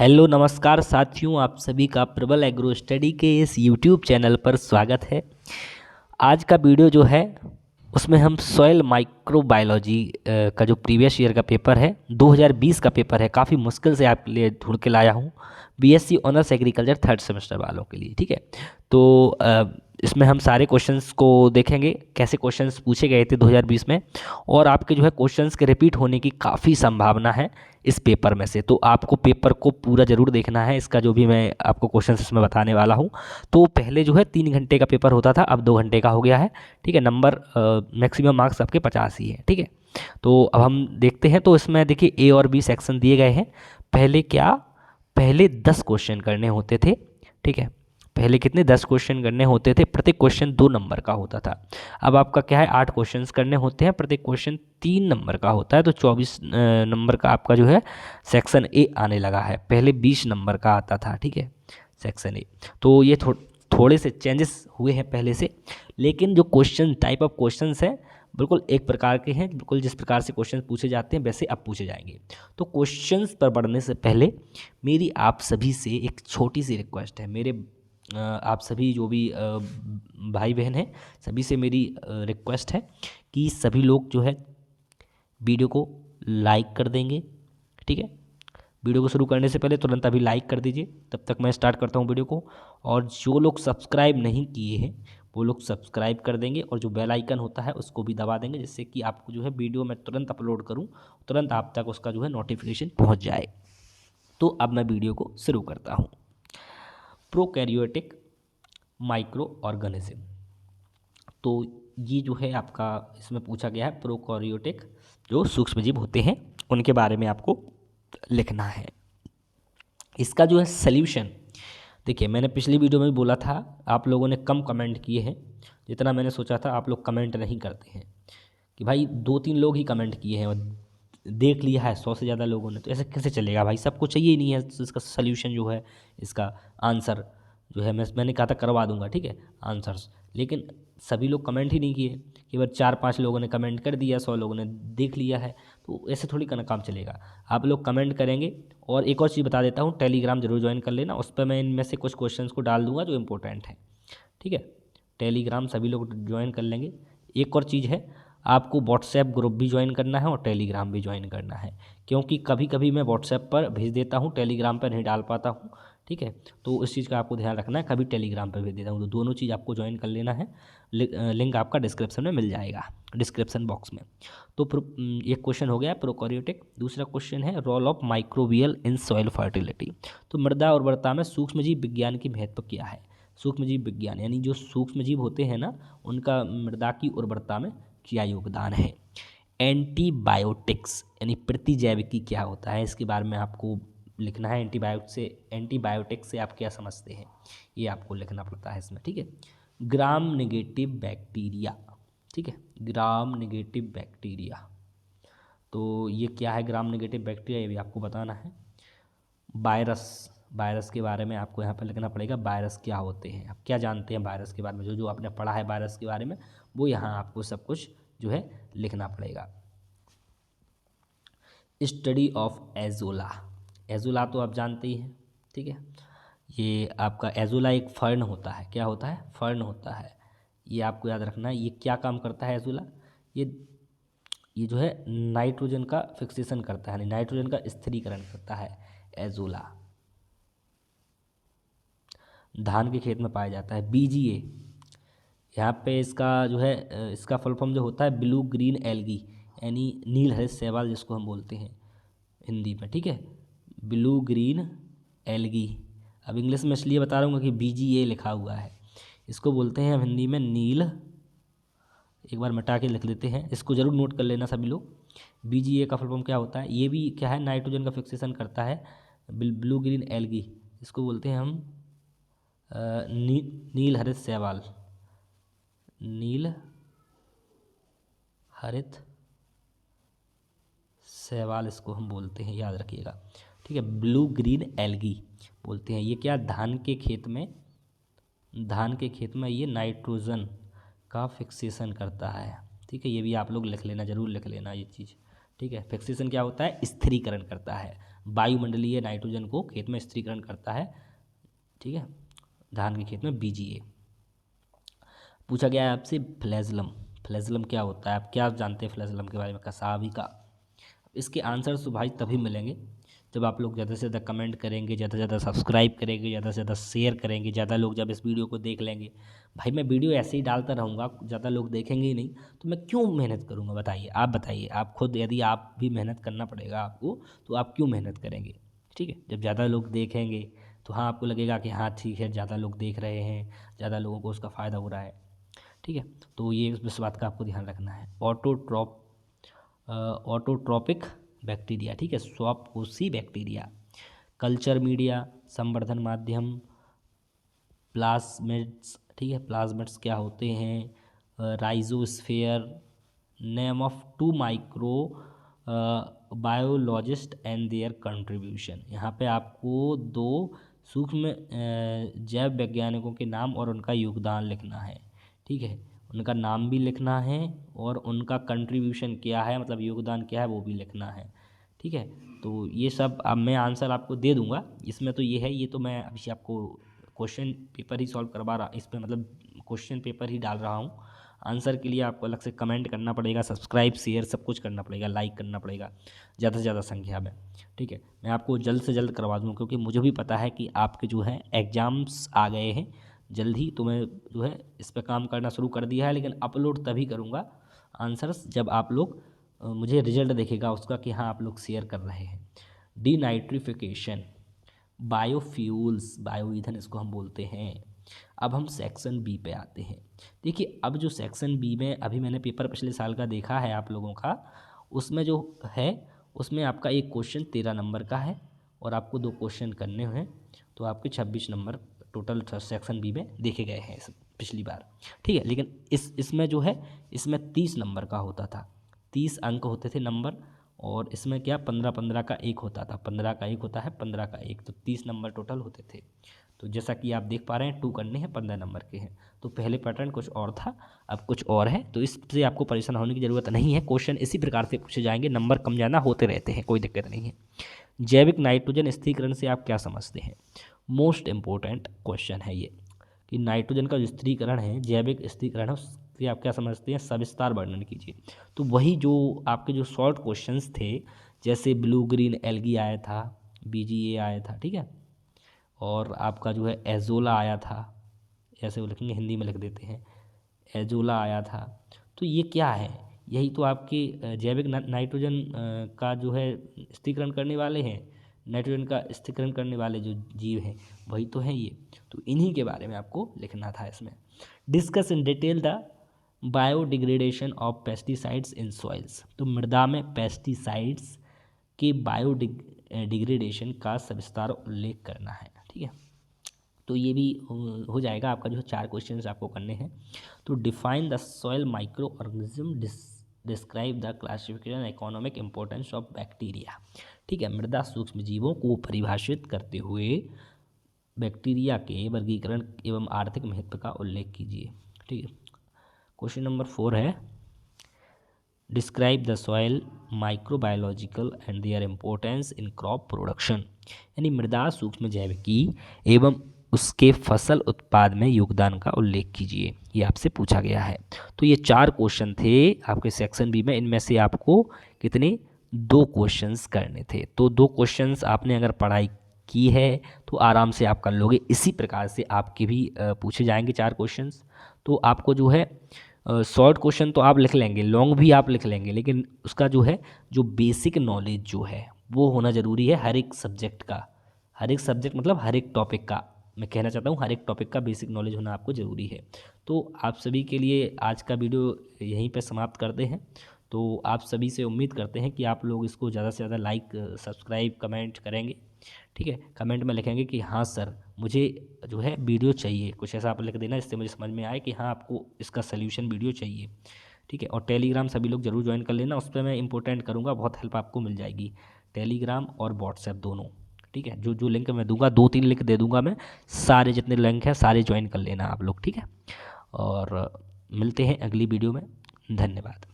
Hello नमस्कार साथियों, आप सभी का प्रबल एग्रो स्टडी के इस यूट्यूब चैनल पर स्वागत है। आज का वीडियो जो है उसमें हम सॉइल माइक्रोबायोलॉजी का जो प्रीवियस ईयर का पेपर है 2020 का पेपर है, काफ़ी मुश्किल से आपके लिए ढूंढ के लाया हूँ। BSc honours agriculture third semester वालों के लिए, ठीक है। तो इसमें हम सारे क्वेश्चंस को देखेंगे, कैसे क्वेश्चंस पूछे गए थे 2020 में, और आपके जो है क्वेश्चंस के रिपीट होने की काफ़ी संभावना है इस पेपर में से। तो आपको पेपर को पूरा ज़रूर देखना है, इसका जो भी मैं आपको क्वेश्चंस इसमें बताने वाला हूँ। तो पहले जो है 3 घंटे का पेपर होता था, अब 2 घंटे का हो गया है, ठीक है। नंबर मैक्सिमम मार्क्स आपके 50 ही है, ठीक है। तो अब हम देखते हैं। तो इसमें देखिए ए और बी सेक्शन दिए गए हैं। पहले 10 क्वेश्चन करने होते थे, ठीक है। पहले कितने 10 क्वेश्चन करने होते थे, प्रत्येक क्वेश्चन 2 नंबर का होता था। अब आपका क्या है, 8 क्वेश्चंस करने होते हैं, प्रत्येक क्वेश्चन 3 नंबर का होता है। तो 24 नंबर का आपका जो है सेक्शन ए आने लगा है। पहले 20 नंबर का आता था, ठीक है, सेक्शन ए। तो ये थोड़े से चेंजेस हुए हैं पहले से, लेकिन जो क्वेश्चन टाइप ऑफ क्वेश्चंस हैं बिल्कुल एक प्रकार के हैं। बिल्कुल जिस प्रकार से क्वेश्चन पूछे जाते हैं वैसे अब पूछे जाएंगे। तो क्वेश्चंस पर बढ़ने से पहले मेरी आप सभी से एक छोटी सी रिक्वेस्ट है। आप सभी जो भी भाई बहन हैं, सभी से मेरी रिक्वेस्ट है कि सभी लोग जो है वीडियो को लाइक कर देंगे, ठीक है। वीडियो को शुरू करने से पहले तुरंत अभी लाइक कर दीजिए, तब तक मैं स्टार्ट करता हूँ वीडियो को। और जो लोग सब्सक्राइब नहीं किए हैं वो लोग सब्सक्राइब कर देंगे, और जो बेल आइकन होता है उसको भी दबा देंगे, जिससे कि आपको जो है वीडियो मैं तुरंत अपलोड करूँ, तुरंत आप तक उसका जो है नोटिफिकेशन पहुँच जाए। तो अब मैं वीडियो को शुरू करता हूँ। प्रोकैरियोटिक माइक्रो ऑर्गेनिज्म, तो ये जो है आपका इसमें पूछा गया है प्रोकैरियोटिक जो सूक्ष्मजीव होते हैं उनके बारे में आपको लिखना है। इसका जो है सल्यूशन, देखिए मैंने पिछली वीडियो में भी बोला था, आप लोगों ने कम कमेंट किए हैं जितना मैंने सोचा था। आप लोग कमेंट नहीं करते हैं कि भाई 2-3 लोग ही कमेंट किए हैं, और देख लिया है 100 से ज़्यादा लोगों ने। तो ऐसे कैसे चलेगा भाई, सबको चाहिए ही नहीं है। तो इसका सल्यूशन जो है, इसका आंसर जो है मैंने कहा था करवा दूंगा, ठीक है, आंसर्स। लेकिन सभी लोग कमेंट ही नहीं किए, केवल 4-5 लोगों ने कमेंट कर दिया, 100 लोगों ने देख लिया है। तो ऐसे थोड़ी का काम चलेगा। आप लोग कमेंट करेंगे। और एक और चीज़ बता देता हूँ, टेलीग्राम जरूर ज्वाइन कर लेना, उस पर मैं इनमें से कुछ क्वेश्चंस को डाल दूंगा जो इंपॉर्टेंट है, ठीक है। टेलीग्राम सभी लोग ज्वाइन कर लेंगे। एक और चीज़ है, आपको व्हाट्सएप ग्रुप भी ज्वाइन करना है और टेलीग्राम भी ज्वाइन करना है, क्योंकि कभी कभी मैं व्हाट्सएप पर भेज देता हूँ, टेलीग्राम पर नहीं डाल पाता हूँ, ठीक है। तो इस चीज़ का आपको ध्यान रखना है, कभी टेलीग्राम पर भेज देता हूँ। तो दोनों चीज़ आपको ज्वाइन कर लेना है। लिंक आपका डिस्क्रिप्शन में मिल जाएगा, डिस्क्रिप्शन बॉक्स में। तो एक क्वेश्चन हो गया प्रोकैरियोटिक। दूसरा क्वेश्चन है role of microbial in soil fertility. तो मृदा उर्वरता में सूक्ष्मजीव विज्ञान की महत्व क्या है। सूक्ष्मजीव विज्ञान यानी जो सूक्ष्मजीव होते हैं ना, उनका मृदा की उर्वरता में क्या योगदान है। एंटीबायोटिक्स यानी प्रतिजैविकी क्या होता है, इसके बारे में आपको लिखना है। एंटीबायोटिक्स से आप क्या समझते हैं, ये आपको लिखना पड़ता है इसमें, ठीक है। ग्राम नेगेटिव बैक्टीरिया, ठीक है, ग्राम नेगेटिव बैक्टीरिया। तो ये क्या है ग्राम नेगेटिव बैक्टीरिया, ये भी आपको बताना है। वायरस के बारे में आपको यहाँ पर लिखना पड़ेगा। वायरस क्या होते हैं, आप क्या जानते हैं वायरस के बारे में, जो जो आपने पढ़ा है वायरस के बारे में, वो यहाँ आपको सब कुछ जो है लिखना पड़ेगा। स्टडी ऑफ एजोला, एजोला तो आप जानते ही हैं, ठीक है। ये आपका एजोला एक फर्न होता है। क्या होता है, फर्न होता है। ये आपको याद रखना है। ये क्या काम करता है एजोला, ये जो है नाइट्रोजन का फिक्सेशन करता है, यानी नाइट्रोजन का स्थिरीकरण करता है एजोला। धान के खेत में पाया जाता है। बीजीए, यहाँ पे इसका जो है इसका फुल फॉर्म जो होता है ब्लू ग्रीन एल्गी, यानी नील हरित शैवाल जिसको हम बोलते हैं हिंदी में, ठीक है, ब्लू ग्रीन एल्गी। अब इंग्लिश में इसलिए बता रहा हूँ कि बीजीए लिखा हुआ है, इसको बोलते हैं हम हिंदी में नील। एक बार मिटा के लिख लेते हैं, इसको जरूर नोट कर लेना सभी लोग। बीजीए का फुल फॉर्म क्या होता है, ये भी क्या है, नाइट्रोजन का फिक्सेशन करता है। ब्लू ग्रीन एल्गी, इसको बोलते हैं हम नील हरित शैवाल, नील हरित शैवाल इसको हम बोलते हैं, याद रखिएगा, ठीक है। ब्लू ग्रीन एल्गी बोलते हैं। ये क्या, धान के खेत में ये नाइट्रोजन का फिक्सेशन करता है, ठीक है। ये भी आप लोग लिख लेना, जरूर लिख लेना ये चीज़, ठीक है। फिक्सेशन क्या होता है, स्थिरीकरण करता है। वायुमंडलीय नाइट्रोजन को खेत में स्थिरीकरण करता है, ठीक है, धान के खेत में बीजीए। पूछा गया है आपसे फ्लैजलम, फ्लैजलम क्या होता है, आप क्या जानते हैं फ्लैजलम के बारे में, कसाविका। इसके आंसर्स तो भाई तभी मिलेंगे जब आप लोग ज़्यादा से ज़्यादा कमेंट करेंगे, ज़्यादा से ज़्यादा सब्सक्राइब करेंगे, ज़्यादा से ज़्यादा शेयर करेंगे, ज़्यादा लोग जब इस वीडियो को देख लेंगे। भाई मैं वीडियो ऐसे ही डालता रहूँगा, ज़्यादा लोग देखेंगे ही नहीं तो मैं क्यों मेहनत करूँगा, बताइए, आप बताइए, आप खुद, यदि आप भी मेहनत करना पड़ेगा आपको तो आप क्यों मेहनत करेंगे, ठीक है। जब ज़्यादा लोग देखेंगे तो हाँ आपको लगेगा कि हाँ ठीक है, ज़्यादा लोग देख रहे हैं, ज़्यादा लोगों को उसका फ़ायदा हो रहा है, ठीक है। तो ये इस बात का आपको ध्यान रखना है। ऑटोट्रॉपिक बैक्टीरिया, ठीक है, स्वापपोषी बैक्टीरिया। कल्चर मीडिया, संवर्धन माध्यम, प्लाज्मिड्स, ठीक है, प्लाज्मिड्स क्या होते हैं, rhizosphere, name of 2 micro biologist and there contribution. यहाँ पे आपको 2 सूक्ष्म जैव वैज्ञानिकों के नाम और उनका योगदान लिखना है, ठीक है, उनका नाम भी लिखना है और उनका कंट्रीब्यूशन क्या है, मतलब योगदान क्या है वो भी लिखना है, ठीक है। तो ये सब अब मैं आंसर आपको दे दूंगा, इसमें तो ये है, ये तो मैं अभी आपको क्वेश्चन पेपर ही सॉल्व करवा रहा, इस पर मतलब क्वेश्चन पेपर ही डाल रहा हूँ। आंसर के लिए आपको अलग से कमेंट करना पड़ेगा, सब्सक्राइब शेयर सब कुछ करना पड़ेगा, लाइक करना पड़ेगा ज़्यादा से ज़्यादा संख्या में, ठीक है। मैं आपको जल्द से जल्द करवा दूँ क्योंकि मुझे भी पता है कि आपके जो है एग्ज़ाम्स आ गए हैं जल्द ही, तो मैं जो है इस पर काम करना शुरू कर दिया है, लेकिन अपलोड तभी करूँगा आंसर्स जब आप लोग मुझे रिजल्ट देखेगा उसका कि हाँ आप लोग शेयर कर रहे हैं। डीनाइट्रिफिकेशन, बायोफ्यूल्स, बायो ईंधन इसको हम बोलते हैं। अब हम सेक्शन बी पे आते हैं। देखिए अब जो सेक्शन बी में अभी मैंने पेपर पिछले साल का देखा है आप लोगों का, उसमें जो है उसमें आपका एक क्वेश्चन 13 नंबर का है और आपको 2 क्वेश्चन करने हैं, तो आपके 26 नंबर टोटल सेक्शन बी में देखे गए हैं पिछली बार, ठीक है। लेकिन इसमें जो है इसमें 30 नंबर का होता था, 30 अंक होते थे नंबर, और इसमें क्या 15-15 का एक होता था, 15 का एक होता है, 15 का एक, तो 30 नंबर टोटल होते थे। तो जैसा कि आप देख पा रहे हैं 2 करने हैं, 15 नंबर के हैं। तो पहले पैटर्न कुछ और था, अब कुछ और है, तो इससे आपको परेशान होने की ज़रूरत नहीं है। क्वेश्चन इसी प्रकार से पूछे जाएंगे, नंबर कम ज़्यादा होते रहते हैं, कोई दिक्कत नहीं है। जैविक नाइट्रोजन स्थिरीकरण से आप क्या समझते हैं, मोस्ट इम्पोर्टेंट क्वेश्चन है ये, कि नाइट्रोजन का जो स्थिरीकरण है, जैविक स्थिरीकरण है, उससे आप क्या समझते हैं, सविस्तार वर्णन कीजिए। तो वही जो आपके जो शॉर्ट क्वेश्चंस थे, जैसे ब्लू ग्रीन एल्गी आया था, बीजीए आया था, ठीक है, और आपका जो है एजोला आया था, ऐसे वो लिखेंगे, हिंदी में लिख देते हैं, एजोला आया था। तो ये क्या है, यही तो आपके जैविक नाइट्रोजन का जो है स्थिरीकरण करने वाले हैं, नाइट्रोजन का स्थिरीकरण करने वाले जो जीव हैं वही तो हैं ये। तो इन्हीं के बारे में आपको लिखना था इसमें। Discuss in detail the biodegradation of pesticides in soils. तो मृदा में पेस्टिसाइड्स के बायोडिग्रेडेशन का सविस्तार उल्लेख करना है, ठीक है। तो ये भी हो जाएगा आपका, जो 4 क्वेश्चंस आपको करने हैं। तो define the soil micro organism, describe the classification economic importance of bacteria, ठीक है। मृदा सूक्ष्म जीवों को परिभाषित करते हुए बैक्टीरिया के वर्गीकरण एवं आर्थिक महत्व का उल्लेख कीजिए, ठीक है। क्वेश्चन नंबर 4 है, describe the soil microbiological and there importance in crop production, यानी मृदा सूक्ष्म जैविकी एवं उसके फसल उत्पाद में योगदान का उल्लेख कीजिए, ये आपसे पूछा गया है। तो ये 4 क्वेश्चन थे आपके सेक्शन बी में, इनमें से आपको कितने 2 क्वेश्चंस करने थे। तो 2 क्वेश्चंस आपने अगर पढ़ाई की है तो आराम से आप कर लोगे। इसी प्रकार से आपके भी पूछे जाएंगे 4 क्वेश्चंस। तो आपको जो है शॉर्ट क्वेश्चन तो आप लिख लेंगे, लॉन्ग भी आप लिख लेंगे, लेकिन उसका जो है जो बेसिक नॉलेज जो है वो होना ज़रूरी है हर एक सब्जेक्ट का। हर एक सब्जेक्ट मतलब हर एक टॉपिक का, मैं कहना चाहता हूँ हर एक टॉपिक का बेसिक नॉलेज होना आपको ज़रूरी है। तो आप सभी के लिए आज का वीडियो यहीं पे समाप्त करते हैं। तो आप सभी से उम्मीद करते हैं कि आप लोग इसको ज़्यादा से ज़्यादा लाइक, सब्सक्राइब, कमेंट करेंगे, ठीक है। कमेंट में लिखेंगे कि हाँ सर मुझे जो है वीडियो चाहिए, कुछ ऐसा आप लिख देना जिससे मुझे समझ में आए कि हाँ आपको इसका सल्यूशन वीडियो चाहिए, ठीक है। और टेलीग्राम सभी लोग जरूर ज्वाइन कर लेना, उस पर मैं इंपॉर्टेंट करूँगा, बहुत हेल्प आपको मिल जाएगी, टेलीग्राम और व्हाट्सएप दोनों, ठीक है। जो जो लिंक मैं दूंगा 2-3 लिंक दे दूंगा मैं, सारे जितने लिंक हैं सारे ज्वाइन कर लेना आप लोग, ठीक है। और मिलते हैं अगली वीडियो में, धन्यवाद।